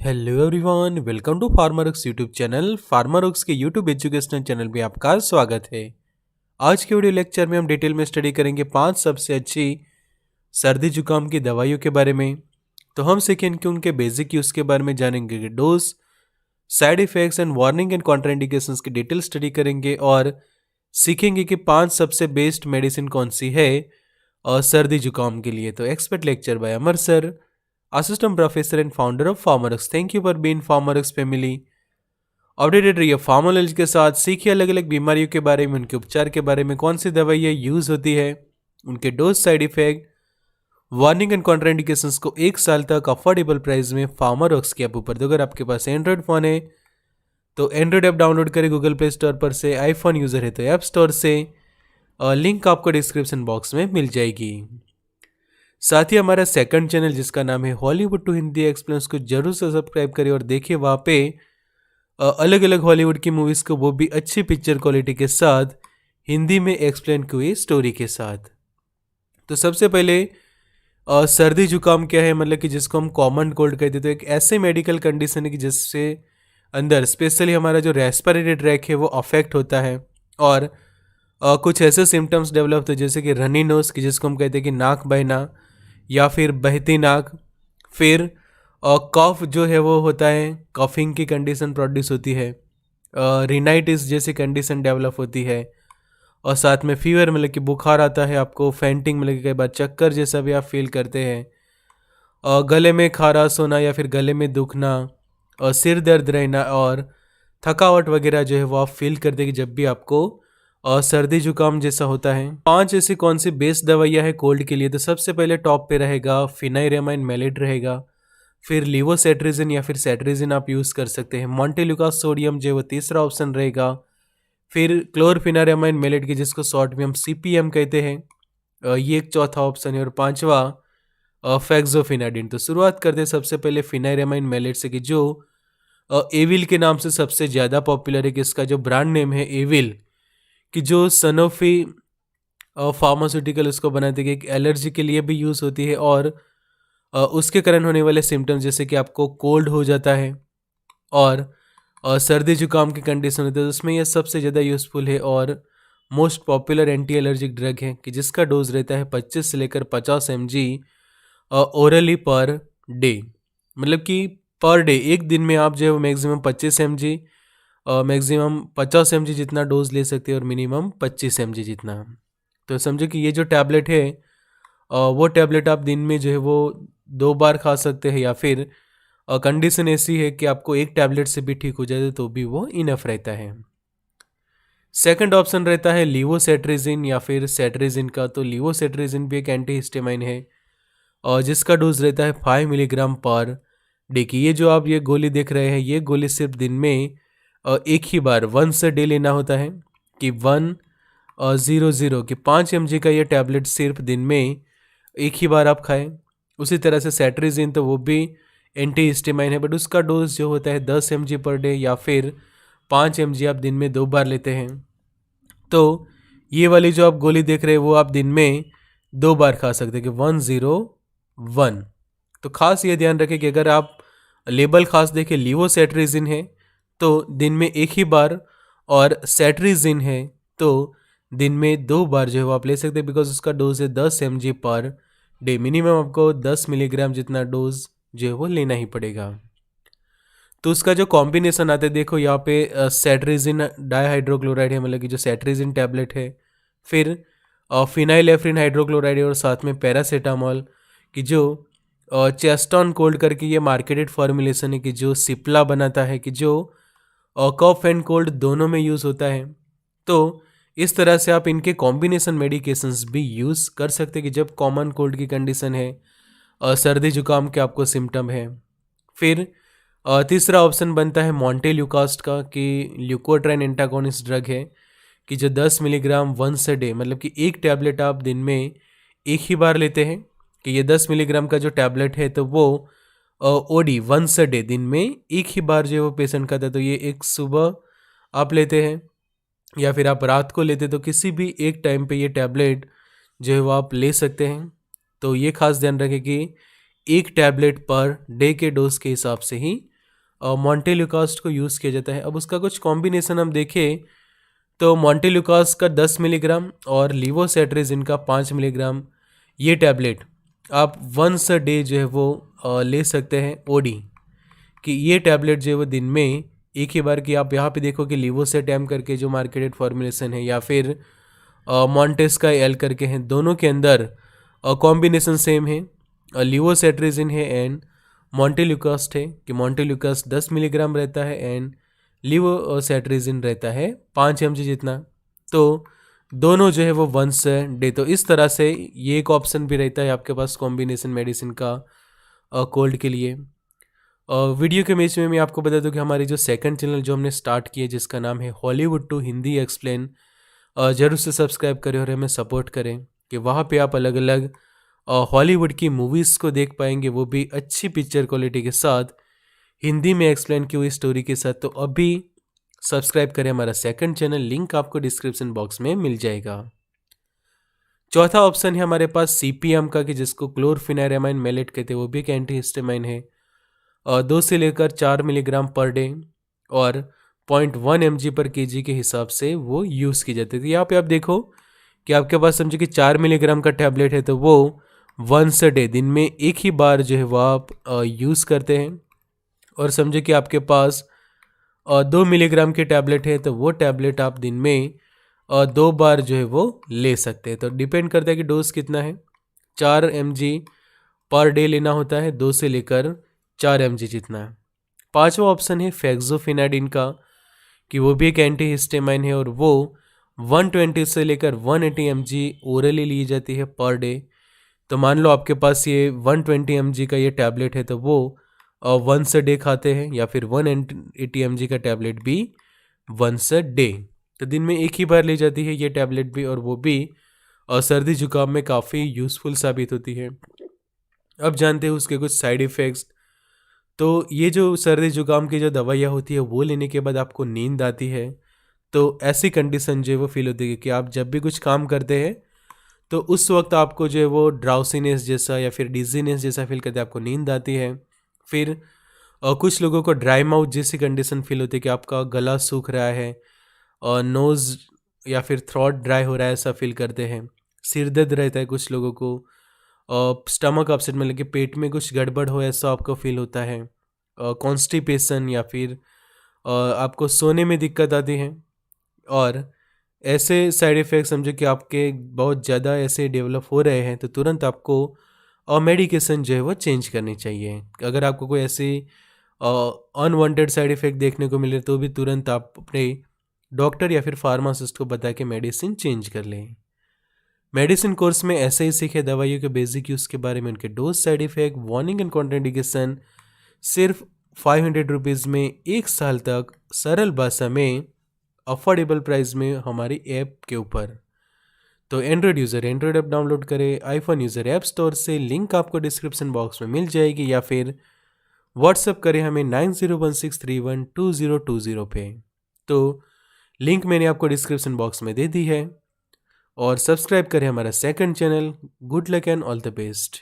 Hello everyone, welcome to Pharmarx YouTube channel. Pharmarx के YouTube educational channel में आपका स्वागत है। आज के वीडियो लेक्चर में हम डिटेल में स्टडी करेंगे 5 सबसे अच्छी सर्दी जुकाम की दवाइयों के बारे में। तो हम सीखेंगे कि उनके बेसिक यूज़ के बारे में जानेंगे कि dose, side effects and warning and contraindications की डिटेल स्टडी करेंगे और सीखेंगे कि 5 सबसे बेस्ट मेडिसिन कौन सी है और सर्दी जुकाम के लिए। तो expert lecture by Amar sir, assistant professor and founder of Pharmarx. Thank you for being Pharmarx family. Updated रहिए फार्मर नॉलेज के साथ। सीखिए अलग अलग बीमारियों के बारे में, उनके उपचार के बारे में, कौन सी दवाइयाँ यूज़ होती है, उनके dose, side effect, warning and contraindications को 1 साल तक अफोर्डेबल प्राइस में फार्मरक्स के ऐप ऊपर। तो अगर आपके पास एंड्रॉयड फ़ोन है तो एंड्रॉयड ऐप डाउनलोड करें गूगल प्ले स्टोर पर से, आईफोन यूज़र है तो ऐप स्टोर से, और लिंक आपको डिस्क्रिप्शन बॉक्स में मिल जाएगी। साथ ही हमारा सेकंड चैनल जिसका नाम है हॉलीवुड टू हिंदी एक्सप्लेन्स को जरूर से सब्सक्राइब करिए और देखिए वहाँ पे अलग अलग हॉलीवुड की मूवीज़ को वो भी अच्छी पिक्चर क्वालिटी के साथ हिंदी में एक्सप्लेन की हुई स्टोरी के साथ। तो सबसे पहले सर्दी जुकाम क्या है, मतलब कि जिसको हम कॉमन कोल्ड कहते हैं। तो एक ऐसे मेडिकल कंडीशन है कि जिससे अंदर स्पेशली हमारा जो रेस्पिरेटरी ट्रैक है वो अफेक्ट होता है और कुछ ऐसे सिम्टम्स डेवलप होते हैं जैसे कि रनी नोज की जिसको हम कहते हैं कि नाक बहना या फिर बहती नाक, फिर कफ जो है वो होता है, कफिंग की कंडीशन प्रोड्यूस होती है, रिनाइटिस जैसी कंडीशन डेवलप होती है और साथ में फीवर मतलब कि बुखार आता है आपको, फेंटिंग मतलब कि कई बार चक्कर जैसा भी आप फील करते हैं, गले में खराश होना या फिर गले में दुखना और सिर दर्द रहना और थकावट वगैरह जो है वो आप फील करते हैं कि जब भी आपको और सर्दी जुकाम जैसा होता है। 5 ऐसी कौन सी बेस्ट दवाइयाँ हैं कोल्ड के लिए। तो सबसे पहले टॉप पे रहेगा फिनाइरेमाइन मेलेट रहेगा, फिर लीवोसेट्रिजिन या फिर सेट्रिजिन आप यूज़ कर सकते हैं। मॉन्टेल्यूकास सोडियम जो है वो तीसरा ऑप्शन रहेगा, फिर क्लोरफिनारेमाइन मेलेट की जिसको शॉर्ट में हम CPM कहते हैं, ये एक चौथा ऑप्शन है, और पांचवा फैक्सोफिनाडिन। तो शुरुआत करते हैं सबसे पहले फिनाइरेमाइन मेलेट से कि जो एविल के नाम से सबसे ज़्यादा पॉपुलर है, कि इसका जो ब्रांड नेम है एविल, कि जो सनोफी फार्मास्यूटिकल उसको बनाते हैं कि एक एलर्जी के लिए भी यूज़ होती है और उसके कारण होने वाले सिम्टम्स जैसे कि आपको कोल्ड हो जाता है और सर्दी जुकाम की कंडीशन होती है, तो उसमें यह सबसे ज़्यादा यूज़फुल है और most popular anti allergic drug है, कि जिसका डोज रहता है 25 से लेकर 50 mg ओरली पर डे। मतलब कि पर डे एक दिन में आप जो है मैक्सिमम 25 mg, मैक्सिमम 50 mg जितना डोज ले सकते हैं और मिनिमम 25 mg जितना। तो समझो कि ये जो टैबलेट है वो टैबलेट आप दिन में जो है वो 2 बार खा सकते हैं, या फिर कंडीशन ऐसी है कि आपको एक टैबलेट से भी ठीक हो जाए तो भी वो इनफ रहता है। सेकंड ऑप्शन रहता है लीवोसेट्रिजिन या फिर सेट्रिजिन का। तो लीवोसेट्रिजिन भी एक एंटीहिस्टामाइन है और जिसका डोज रहता है 5 मिलीग्राम पर डे की। ये जो आप ये गोली देख रहे हैं, ये गोली सिर्फ दिन में एक ही बार 1 डे लेना होता है, कि 100 कि 5 mg का ये टैबलेट सिर्फ दिन में एक ही बार आप खाएं। उसी तरह से सेट्रिजिन तो वो भी एंटीहिस्टामाइन है, बट उसका डोज जो होता है 10 mg पर डे या फिर 5 mg आप दिन में 2 बार लेते हैं। तो ये वाली जो आप गोली देख रहे हैं वो आप दिन में 2 बार खा सकते हैं, कि 101। तो खास ये ध्यान रखें कि अगर आप लेबल खास देखें लीवोसेट्रिजिन है तो दिन में एक ही बार, और सेट्रिजिन है तो दिन में 2 बार जो है वो आप ले सकते हैं, बिकॉज उसका डोज है 10 mg पर डे। मिनिमम आपको 10 मिलीग्राम जितना डोज जो है वो लेना ही पड़ेगा। तो उसका जो कॉम्बिनेशन आता है देखो यहाँ पे सेट्रिजिन डाइहाइड्रोक्लोराइड है, मतलब कि जो सेट्रिजिन टैबलेट है, फिर फिनाइलेफ्रिन हाइड्रोक्लोराइड है और साथ में पैरासीटामोल, कि जो चेस्टॉन कोल्ड करके ये मार्केटेड फॉर्मुलेशन है, कि जो सिप्ला बनाता है, कि जो कफ एंड कोल्ड दोनों में यूज़ होता है। तो इस तरह से आप इनके कॉम्बिनेशन मेडिकेशंस भी यूज़ कर सकते हैं, कि जब कॉमन कोल्ड की कंडीशन है और सर्दी जुकाम के आपको सिम्टम है। फिर तीसरा ऑप्शन बनता है मॉन्टेल्यूकास्ट का, कि ल्यूकोट्राइन एंटागोनिस्ट ड्रग है, कि जो 10 मिलीग्राम 1 डे, मतलब कि एक टैबलेट आप दिन में एक ही बार लेते हैं, कि ये 10 मिलीग्राम का जो टैबलेट है तो वो OD 1 डे दिन में एक ही बार जो है वो पेशेंट खाता है। तो ये एक सुबह आप लेते हैं या फिर आप रात को लेते, तो किसी भी एक टाइम पे ये टैबलेट जो है वो आप ले सकते हैं। तो ये खास ध्यान रखें कि एक टैबलेट पर डे के डोज के हिसाब से ही मॉन्टेल्यूकास्ट को यूज़ किया जाता है। अब उसका कुछ कॉम्बिनेशन हम देखें तो मॉन्टेल्यूकास्ट का 10 मिलीग्राम और लीवोसेट्रिजिन का 5 मिलीग्राम ये टैबलेट आप वंस अ डे जो है वो ले सकते हैं ओडी, कि ये टैबलेट जो है वो दिन में एक ही बार की। आप यहाँ पे देखो कि लीवोसेट एम करके जो मार्केटेड फॉर्मुलेशन है या फिर मॉन्टेस का एल करके हैं, दोनों के अंदर कॉम्बिनेशन सेम है, लीवोसेट्रिजिन है एंड मॉन्टेल्यूकास्ट है, कि मॉन्टेल्यूकास्ट 10 मिलीग्राम रहता है एंड लीवोसेट्रिजिन रहता है 5 mg जितना। तो दोनों जो है वो वंस डे। तो इस तरह से ये एक ऑप्शन भी रहता है आपके पास कॉम्बिनेशन मेडिसिन का कोल्ड के लिए। वीडियो के बीच में मैं आपको बता दूं कि हमारी जो सेकंड चैनल जो हमने स्टार्ट किया जिसका नाम है हॉलीवुड टू हिंदी एक्सप्लेन, ज़रूर से सब्सक्राइब करें और हमें सपोर्ट करें, कि वहाँ पे आप अलग अलग हॉलीवुड की मूवीज़ को देख पाएंगे, वो भी अच्छी पिक्चर क्वालिटी के साथ, हिंदी में एक्सप्लेन की हुई स्टोरी के साथ। तो अभी सब्सक्राइब करें हमारा सेकंड चैनल, लिंक आपको डिस्क्रिप्शन बॉक्स में मिल जाएगा। चौथा ऑप्शन है हमारे पास सीपीएम का, कि जिसको क्लोरफिनारामाइन मेलेट कहते हैं, वो भी एक एंटीहिस्टामाइन है, 2 से लेकर 4 मिलीग्राम पर डे और 0.1 mg पर केजी के हिसाब से वो यूज़ की जाती है। तो यहाँ पे आप देखो कि आपके पास समझो कि 4 मिलीग्राम का टैबलेट है, तो वो वंस अ डे दिन में एक ही बार जो है वो आप यूज़ करते हैं। और समझो कि आपके पास 2 मिलीग्राम के टैबलेट है, तो वो टैबलेट आप दिन में 2 बार जो है वो ले सकते हैं। तो डिपेंड करता है कि डोज कितना है, 4 mg पर डे लेना होता है, 2 से लेकर 4 mg जितना। पांचवा ऑप्शन है फेक्सोफिनाडिन का, कि वो भी एक एंटीहिस्टामाइन है और वो 120 से लेकर 180 mg ओरली ली जाती है पर डे। तो मान लो आपके पास ये 120 mg का ये टैबलेट है, तो वो वंस अ डे खाते हैं, या फिर 180 mg का टैबलेट भी वंस अ डे। तो दिन में एक ही बार ली जाती है ये टैबलेट भी, और वो भी सर्दी जुकाम में काफ़ी यूज़फुल साबित होती है। अब जानते हैं उसके कुछ साइड इफ़ेक्ट्स। तो ये जो सर्दी जुकाम की जो दवाइयाँ होती है वो लेने के बाद आपको नींद आती है, तो ऐसी कंडीशन जो है वो फील होती है कि आप जब भी कुछ काम करते हैं तो उस वक्त आपको जो है वो ड्राउसीनेस जैसा या फिर डिजीनेस जैसा फील करते हैं, आपको नींद आती है। फिर कुछ लोगों को ड्राई माउथ जैसी कंडीशन फील होती है, कि आपका गला सूख रहा है और नोज़ या फिर थ्रोट ड्राई हो रहा है, ऐसा फील करते हैं। सिर दर्द रहता है कुछ लोगों को, स्टमक अपसेट मतलब कि पेट में कुछ गड़बड़ हो ऐसा आपको फील होता है, कॉन्स्टिपेशन या फिर आपको सोने में दिक्कत आती है। और ऐसे साइड इफ़ेक्ट समझो कि आपके बहुत ज़्यादा ऐसे डेवलप हो रहे हैं, तो तुरंत आपको मेडिकेशन जो है वो चेंज करनी चाहिए। अगर आपको कोई ऐसी अनवांटेड साइड इफ़ेक्ट देखने को मिले तो भी तुरंत आप अपने डॉक्टर या फिर फार्मासिस्ट को बता के मेडिसिन चेंज कर लें। मेडिसिन कोर्स में ऐसे ही सीखे दवाइयों के बेसिक यूज़ के बारे में, उनके dose, side effect, warning and contraindication, सिर्फ 500 रुपीज़ में 1 साल तक सरल भाषा में अफोर्डेबल प्राइस में हमारी ऐप के ऊपर। तो Android user Android app download करें, आईफोन यूज़र ऐप स्टोर से, लिंक आपको डिस्क्रिप्शन बॉक्स में मिल जाएगी, या फिर व्हाट्सअप करें हमें 9016312020 पे। तो लिंक मैंने आपको डिस्क्रिप्शन बॉक्स में दे दी है। और सब्सक्राइब करें हमारा second channel. Good luck and all the best.